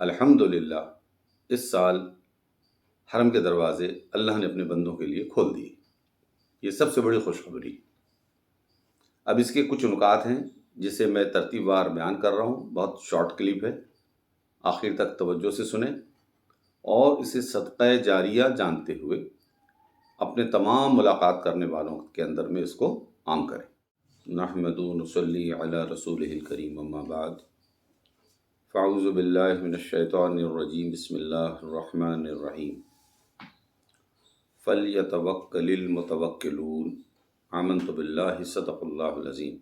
الحمدللہ اس سال حرم کے دروازے اللہ نے اپنے بندوں کے لیے کھول دیے۔ یہ سب سے بڑی خوشخبری۔ اب اس کے کچھ نکات ہیں جسے میں ترتیب وار بیان کر رہا ہوں، بہت شارٹ کلپ ہے، آخر تک توجہ سے سنیں اور اسے صدقہ جاریہ جانتے ہوئے اپنے تمام ملاقات کرنے والوں کے اندر میں اس کو عام کریں۔ نحمدہ ونصلی علی رسولہ الکریم، اما بعد فاعوذ باللہ من الشیطان الرجیم، بسم اللہ الرحمن الرحیم۔ فَلْيَتَوَكَّلِ الْمُتَوَكِّلُونَ آمنت باللہ صدق اللہ العظیم۔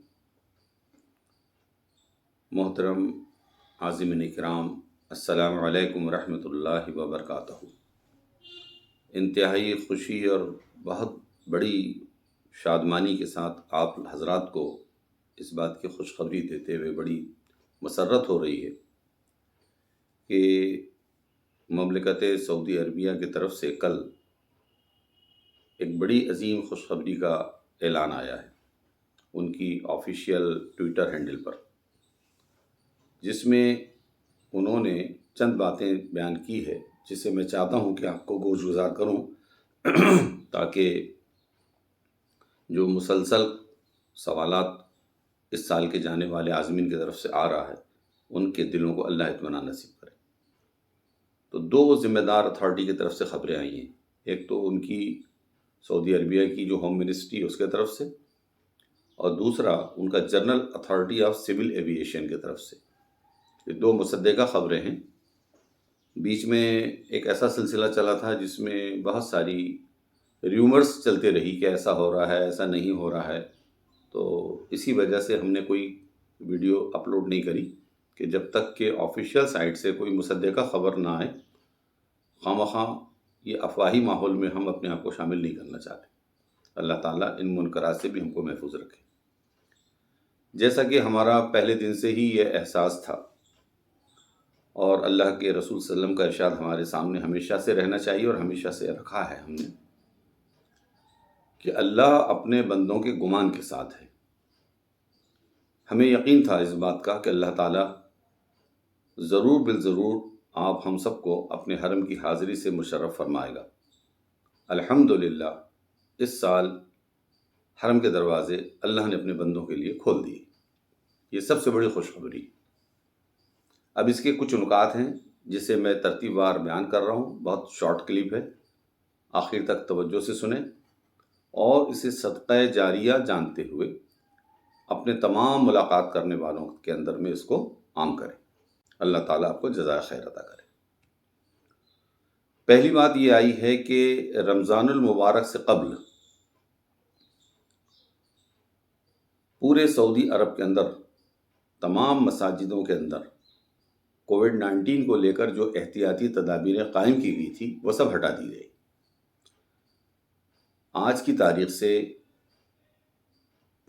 محترم عازمین کرام، السلام علیکم ورحمۃ اللہ وبرکاتہ۔ انتہائی خوشی اور بہت بڑی شادمانی کے ساتھ آپ حضرات کو اس بات کی خوشخبری دیتے ہوئے بڑی مسرت ہو رہی ہے کہ مملکت سعودی عربیہ کی طرف سے کل ایک بڑی عظیم خوشخبری کا اعلان آیا ہے ان کی آفیشیل ٹویٹر ہینڈل پر، جس میں انہوں نے چند باتیں بیان کی ہے جسے میں چاہتا ہوں کہ آپ کو گوش گزار کروں تاکہ جو مسلسل سوالات اس سال کے جانے والے عازمین کی طرف سے آ رہا ہے ان کے دلوں کو اللہ اطمینان نصیب کرے۔ تو دو ذمہ دار اتھارٹی کی طرف سے خبریں آئی ہیں، ایک تو ان کی سعودی عربیہ کی جو ہوم منسٹری اس کے طرف سے، اور دوسرا ان کا general authority of civil aviation کی طرف سے۔ یہ دو مصدقہ خبریں ہیں۔ بیچ میں ایک ایسا سلسلہ چلا تھا جس میں بہت ساری ریومرز چلتے رہی کہ ایسا ہو رہا ہے، ایسا نہیں ہو رہا ہے، تو اسی وجہ سے ہم نے کوئی ویڈیو اپلوڈ نہیں کری کہ جب تک کہ آفیشیل سائٹ سے کوئی مصدقہ خبر نہ آئے، خواہ یہ افواہی ماحول میں ہم اپنے آپ کو شامل نہیں کرنا چاہتے۔ اللہ تعالیٰ ان منکرات سے بھی ہم کو محفوظ رکھے۔ جیسا کہ ہمارا پہلے دن سے ہی یہ احساس تھا اور اللہ کے رسول صلی اللہ علیہ وسلم کا ارشاد ہمارے سامنے ہمیشہ سے رہنا چاہیے اور ہمیشہ سے رکھا ہے ہم نے، کہ اللہ اپنے بندوں کے گمان کے ساتھ ہے۔ ہمیں یقین تھا اس بات کا کہ اللہ تعالیٰ ضرور بالضرور آپ ہم سب کو اپنے حرم کی حاضری سے مشرف فرمائے گا۔ الحمدللہ اس سال حرم کے دروازے اللہ نے اپنے بندوں کے لیے کھول دیے۔ یہ سب سے بڑی خوشخبری۔ اب اس کے کچھ نکات ہیں جسے میں ترتیب وار بیان کر رہا ہوں، بہت شارٹ کلپ ہے، آخر تک توجہ سے سنیں اور اسے صدقہ جاریہ جانتے ہوئے اپنے تمام ملاقات کرنے والوں کے اندر میں اس کو عام کریں۔ اللہ تعالیٰ آپ کو جزائے خیر عطا کرے۔ پہلی بات یہ آئی ہے کہ رمضان المبارک سے قبل پورے سعودی عرب کے اندر تمام مساجدوں کے اندر کووڈ-19 کو لے کر جو احتیاطی تدابیریں قائم کی گئی تھی وہ سب ہٹا دی گئی۔ آج کی تاریخ سے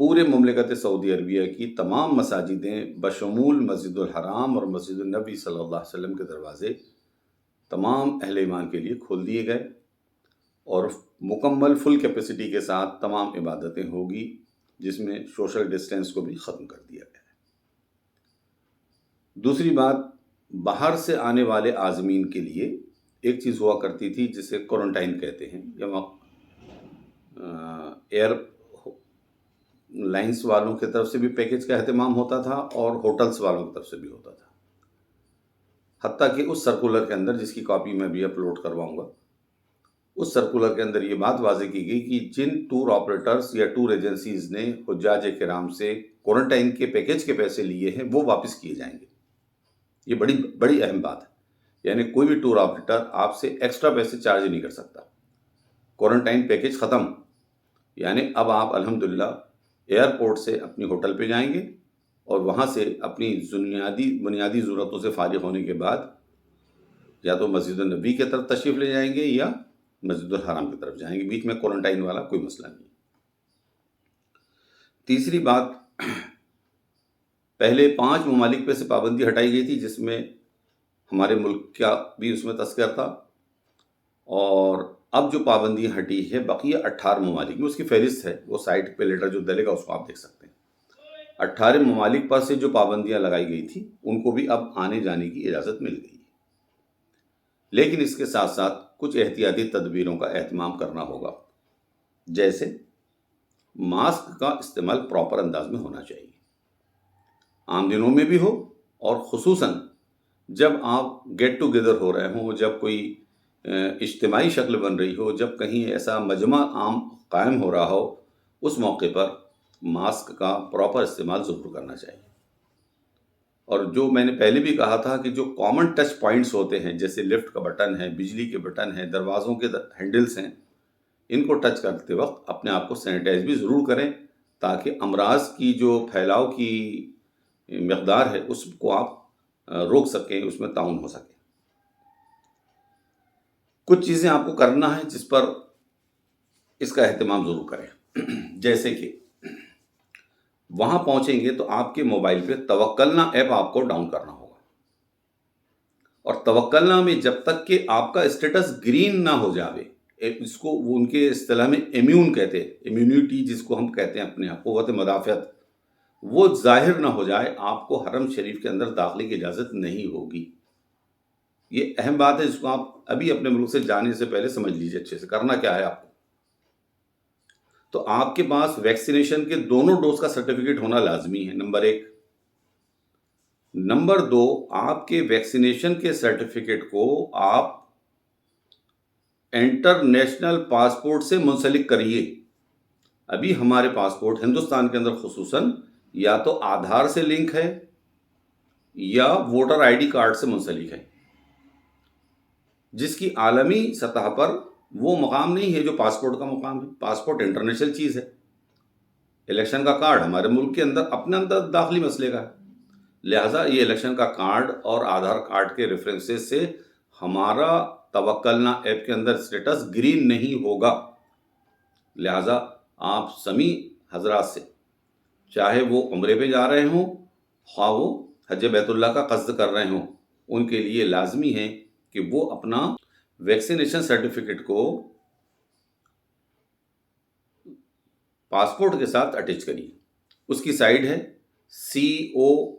پورے مملکت سعودی عربیہ کی تمام مساجدیں بشمول مسجد الحرام اور مسجد النبی صلی اللہ علیہ وسلم کے دروازے تمام اہل ایمان کے لیے کھول دیے گئے اور مکمل فل کیپیسٹی کے ساتھ تمام عبادتیں ہوگی، جس میں سوشل ڈسٹینس کو بھی ختم کر دیا گیا ہے۔ دوسری بات، باہر سے آنے والے عازمین کے لیے ایک چیز ہوا کرتی تھی جسے کوارنٹائن کہتے ہیں، یا ایئر لائنس والوں کی طرف سے بھی پیکج کا اہتمام ہوتا تھا اور ہوٹلز والوں کی طرف سے بھی ہوتا تھا، حتیٰ کہ اس سرکولر کے اندر، جس کی کاپی میں بھی اپلوڈ کرواؤں گا، اس سرکولر کے اندر یہ بات واضح کی گئی کہ جن ٹور آپریٹرز یا ٹور ایجنسیز نے حجاج کرام سے کوارنٹائن کے پیکج کے پیسے لیے ہیں وہ واپس کیے جائیں گے۔ یہ بڑی بڑی اہم بات ہے، یعنی کوئی بھی ٹور آپریٹر آپ سے ایکسٹرا پیسے چارج نہیں کر سکتا۔ کوارنٹائن پیکج ختم، یعنی اب آپ الحمدللہ ایئرپورٹ سے اپنی ہوٹل پہ جائیں گے اور وہاں سے اپنی بنیادی ضرورتوں سے فارغ ہونے کے بعد یا تو مسجد النبی کی طرف تشریف لے جائیں گے یا مسجد الحرام کی طرف جائیں گے، بیچ میں کوارنٹائن والا کوئی مسئلہ نہیں۔ تیسری بات، پہلے 5 ممالک پہ سے پابندی ہٹائی گئی تھی جس میں ہمارے ملک کا بھی اس میں تذکر تھا، اور اب جو پابندی ہٹی ہے بقیہ 18 ممالک میں، اس کی فہرست ہے، وہ سائٹ پہ لیٹر جو ڈلے گا اس کو آپ دیکھ سکتے ہیں۔ 18 ممالک پر سے جو پابندیاں لگائی گئی تھی ان کو بھی اب آنے جانے کی اجازت مل گئی ہے۔ لیکن اس کے ساتھ ساتھ کچھ احتیاطی تدبیروں کا اہتمام کرنا ہوگا، جیسے ماسک کا استعمال پراپر انداز میں ہونا چاہیے، عام دنوں میں بھی ہو اور خصوصاً جب آپ گیٹ ٹوگیدر ہو رہے ہوں، جب کوئی اجتماعی شکل بن رہی ہو، جب کہیں ایسا مجمع عام قائم ہو رہا ہو، اس موقع پر ماسک کا پراپر استعمال ضرور کرنا چاہیے۔ اور جو میں نے پہلے بھی کہا تھا کہ جو کامن ٹچ پوائنٹس ہوتے ہیں، جیسے لفٹ کا بٹن ہے، بجلی کے بٹن ہیں، دروازوں کے ہینڈلز ہیں، ان کو ٹچ کرتے وقت اپنے آپ کو سینیٹائز بھی ضرور کریں، تاکہ امراض کی جو پھیلاؤ کی مقدار ہے اس کو آپ روک سکیں، اس میں تعاون ہو سکے۔ کچھ چیزیں آپ کو کرنا ہے جس پر اس کا اہتمام ضرور کریں، جیسے کہ وہاں پہنچیں گے تو آپ کے موبائل پہ توکلنا ایپ آپ کو ڈاؤن کرنا ہوگا، اور توکلنا میں جب تک کہ آپ کا اسٹیٹس گرین نہ ہو جاوے، اس کو وہ ان کے اصطلاح میں امیون کہتے ہیں، امیونٹی جس کو ہم کہتے ہیں اپنے آپ قوت مدافعت، وہ ظاہر نہ ہو جائے، آپ کو حرم شریف کے اندر داخلے کی اجازت نہیں ہوگی۔ یہ اہم بات ہے، جس کو آپ ابھی اپنے ملک سے جانے سے پہلے سمجھ لیجیے اچھے سے کرنا کیا ہے آپ کو۔ تو آپ کے پاس ویکسینیشن کے دونوں ڈوز کا سرٹیفکیٹ ہونا لازمی ہے، نمبر 1۔ نمبر 2، آپ کے ویکسینیشن کے سرٹیفکیٹ کو آپ انٹرنیشنل پاسپورٹ سے منسلک کریے۔ ابھی ہمارے پاسپورٹ ہندوستان کے اندر خصوصاً یا تو آدھار سے لنک ہے یا ووٹر آئی ڈی کارڈ سے منسلک ہے، جس کی عالمی سطح پر وہ مقام نہیں ہے جو پاسپورٹ کا مقام ہے۔ پاسپورٹ انٹرنیشنل چیز ہے، الیکشن کا کارڈ ہمارے ملک کے اندر اپنے اندر داخلی مسئلے کا ہے، لہٰذا یہ الیکشن کا کارڈ اور آدھار کارڈ کے ریفرنسز سے ہمارا توکلنا ایپ کے اندر اسٹیٹس گرین نہیں ہوگا۔ لہٰذا آپ سمیع حضرات سے، چاہے وہ عمرے پہ جا رہے ہوں، خواہ وہ حج بیت اللہ کا قصد کر رہے ہوں، ان کے لیے لازمی ہے کہ وہ اپنا ویکسینیشن سرٹیفکیٹ کو پاسپورٹ کے ساتھ اٹیچ کریے۔ اس کی سائٹ ہے COWIN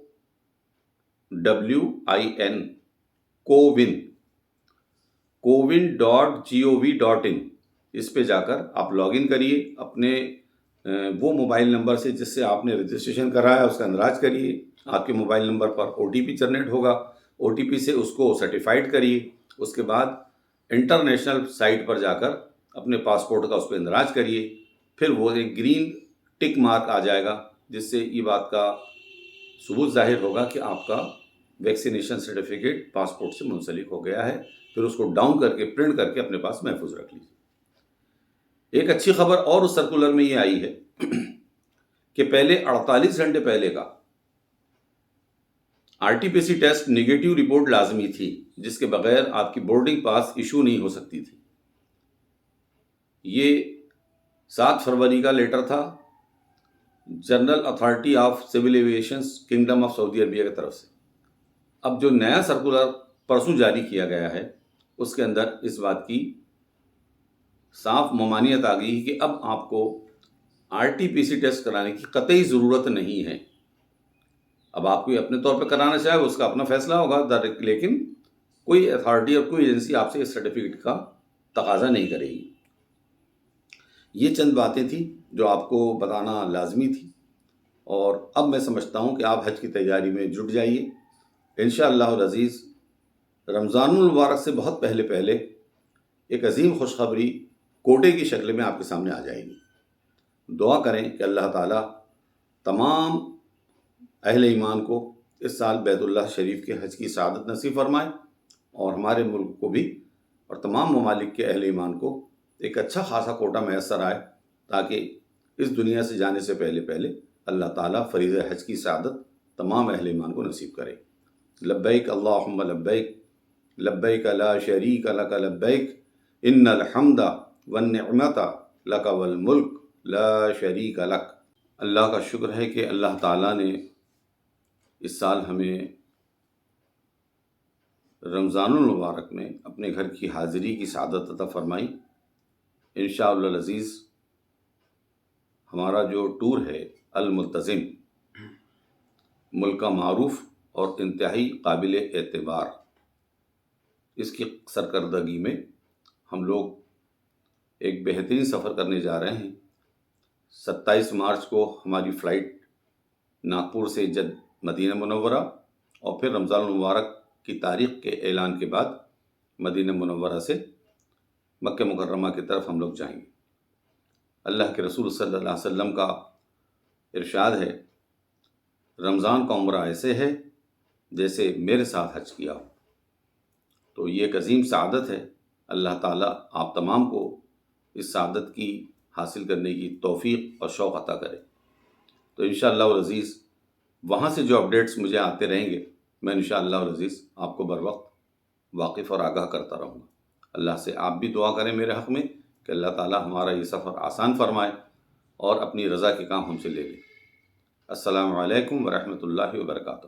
cowin.gov.in۔ اس پہ جا کر آپ لاگ ان کریے، اپنے وہ موبائل نمبر سے جس سے آپ نے رجسٹریشن کرایا اس کا اندراج کریے، آپ کے موبائل نمبر پر OTP جنریٹ ہوگا، OTP سے اس کو سرٹیفائڈ کریے، اس کے بعد انٹرنیشنل سائٹ پر جا کر اپنے پاسپورٹ کا اس پہ اندراج کریے، پھر وہ ایک گرین ٹک مارک آ جائے گا، جس سے یہ بات کا ثبوت ظاہر ہوگا کہ آپ کا ویکسینیشن سرٹیفکیٹ پاسپورٹ سے منسلک ہو گیا ہے۔ پھر اس کو ڈاؤن کر کے پرنٹ کر کے اپنے پاس محفوظ رکھ لیجیے۔ ایک اچھی خبر اور اس سرکولر میں یہ آئی ہے کہ پہلے 48 گھنٹے پہلے کا RT-PCR ٹیسٹ نگیٹو رپورٹ لازمی تھی، جس کے بغیر آپ کی بورڈنگ پاس ایشو نہیں ہو سکتی تھی۔ یہ 7 فروری کا لیٹر تھا general authority of civil aviation kingdom of Saudi Arabia کی طرف سے۔ اب جو نیا سرکولر پرسوں جاری کیا گیا ہے، اس کے اندر اس بات کی صاف ممانعت آ گئی کہ اب آپ کو RT-PCR ٹیسٹ کرانے کی قطعی ضرورت نہیں ہے۔ اب آپ کوئی اپنے طور پہ کرانا چاہے اس کا اپنا فیصلہ ہوگا، لیکن کوئی اتھارٹی اور کوئی ایجنسی آپ سے اس سرٹیفکیٹ کا تقاضا نہیں کرے گی۔ یہ چند باتیں تھیں جو آپ کو بتانا لازمی تھی، اور اب میں سمجھتا ہوں کہ آپ حج کی تیاری میں جٹ جائیے۔ انشاءاللہ العزیز رمضان المبارک سے بہت پہلے ایک عظیم خوشخبری کوٹے کی شکل میں آپ کے سامنے آ جائے گی۔ دعا کریں کہ اللہ تعالیٰ تمام اہل ایمان کو اس سال بیت اللہ شریف کے حج کی سعادت نصیب فرمائے، اور ہمارے ملک کو بھی اور تمام ممالک کے اہل ایمان کو ایک اچھا خاصا کوٹا میسر آئے، تاکہ اس دنیا سے جانے سے پہلے اللہ تعالیٰ فریضہ حج کی سعادت تمام اہل ایمان کو نصیب کرے۔ لبیک اللہم لبیک، لبیک لا شریک لک لبیک، ان الحمد والنعمت لک والملک لا شریک لک۔ اللہ کا شکر ہے کہ اللہ تعالیٰ نے اس سال ہمیں رمضان المبارک میں اپنے گھر کی حاضری کی سعادت عطا فرمائی۔ انشاءاللہ العزیز ہمارا جو ٹور ہے الملتزم، ملک کا معروف اور انتہائی قابل اعتبار اس کی سرکردگی میں ہم لوگ ایک بہترین سفر کرنے جا رہے ہیں۔ 27 مارچ کو ہماری فلائٹ ناگپور سے مدینہ منورہ، اور پھر رمضان المبارک کی تاریخ کے اعلان کے بعد مدینہ منورہ سے مکہ مکرمہ کی طرف ہم لوگ جائیں گے۔ اللہ کے رسول صلی اللہ علیہ وسلم کا ارشاد ہے، رمضان کا عمرہ ایسے ہے جیسے میرے ساتھ حج کیا ہو۔ تو یہ ایک عظیم سعادت ہے۔ اللہ تعالیٰ آپ تمام کو اس سعادت کی حاصل کرنے کی توفیق اور شوق عطا کرے۔ تو انشاءاللہ العزیز وہاں سے جو اپڈیٹس مجھے آتے رہیں گے، میں انشاءاللہ العزیز آپ کو بر وقت واقف اور آگاہ کرتا رہوں گا۔ اللہ سے آپ بھی دعا کریں میرے حق میں کہ اللہ تعالیٰ ہمارا یہ سفر آسان فرمائے اور اپنی رضا کے کام ہم سے لے لے۔ السلام علیکم ورحمۃ اللہ وبرکاتہ۔